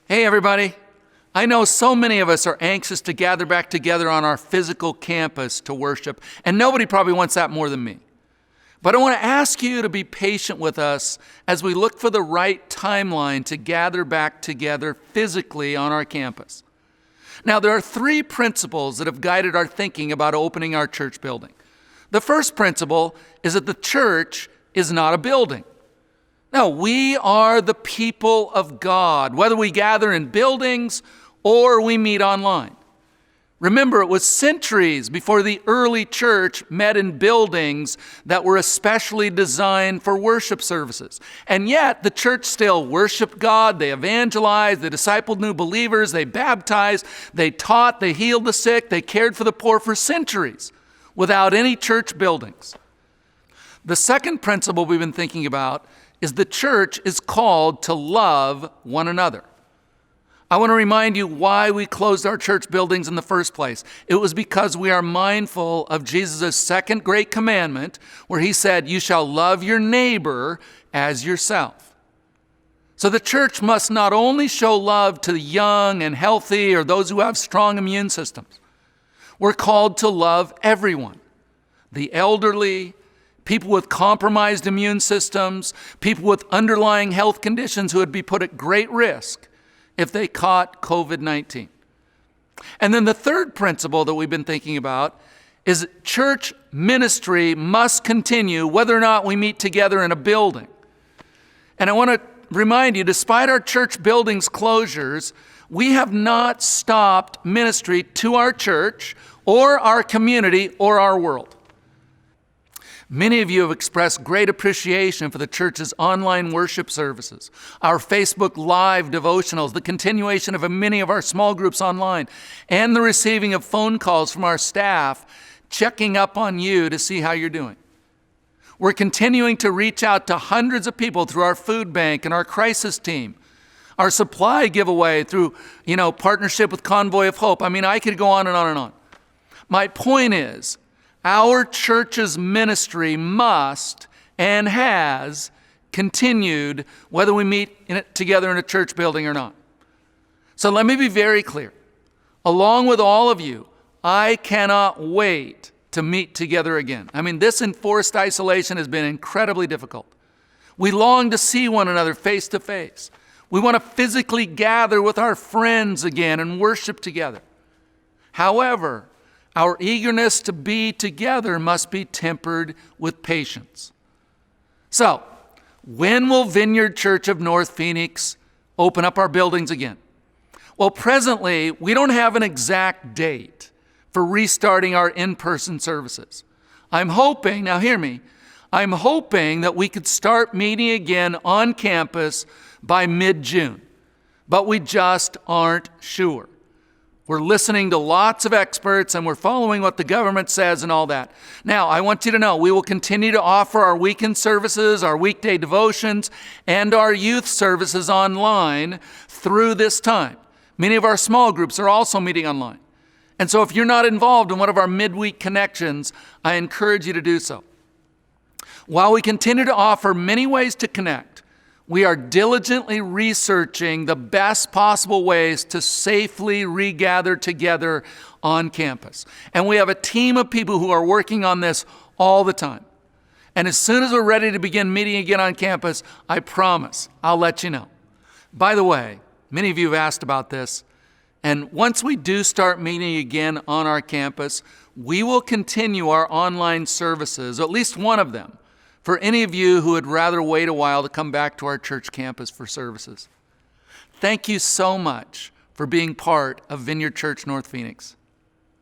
Hey everybody, I know so many of us are anxious to gather back together on our physical campus to worship, and nobody probably wants that more than me. But I want to ask you to be patient with us as we look for the right timeline to gather back together physically on our campus. Now, there are three principles that have guided our thinking about opening our church building. The first principle is that the church is not a building. No, we are the people of God, whether we gather in buildings or we meet online. Remember, it was centuries before the early church met in buildings that were especially designed for worship services. And yet, the church still worshiped God, they evangelized, they discipled new believers, they baptized, they taught, they healed the sick, they cared for the poor for centuries without any church buildings. The second principle we've been thinking about is the church is called to love one another. I want to remind you why we closed our church buildings in the first place. It was because we are mindful of Jesus' second great commandment, where he said, "You shall love your neighbor as yourself." So the church must not only show love to the young and healthy or those who have strong immune systems. We're called to love everyone, the elderly, people with compromised immune systems, people with underlying health conditions who would be put at great risk if they caught COVID-19. And then the third principle that we've been thinking about is church ministry must continue whether or not we meet together in a building. And I want to remind you, despite our church buildings closures, we have not stopped ministry to our church or our community or our world. Many of you have expressed great appreciation for the church's online worship services, our Facebook Live devotionals, the continuation of many of our small groups online, and the receiving of phone calls from our staff checking up on you to see how you're doing. We're continuing to reach out to hundreds of people through our food bank and our crisis team, our supply giveaway through, partnership with Convoy of Hope. I could go on and on and on. My point is, our church's ministry must and has continued whether we meet together in a church building or not. So let me be very clear. Along with all of you, I cannot wait to meet together again. This enforced isolation has been incredibly difficult. We long to see one another face to face. We want to physically gather with our friends again and worship together. However, our eagerness to be together must be tempered with patience. So, when will Vineyard Church of North Phoenix open up our buildings again? Well, presently, we don't have an exact date for restarting our in-person services. I'm hoping that we could start meeting again on campus by mid-June, but we just aren't sure. We're listening to lots of experts and we're following what the government says and all that. Now, I want you to know we will continue to offer our weekend services, our weekday devotions, and our youth services online through this time. Many of our small groups are also meeting online. And so if you're not involved in one of our midweek connections, I encourage you to do so. While we continue to offer many ways to connect, we are diligently researching the best possible ways to safely regather together on campus. And we have a team of people who are working on this all the time. And as soon as we're ready to begin meeting again on campus, I promise I'll let you know. By the way, many of you have asked about this. And once we do start meeting again on our campus, we will continue our online services, at least one of them, for any of you who would rather wait a while to come back to our church campus for services. Thank you so much for being part of Vineyard Church North Phoenix.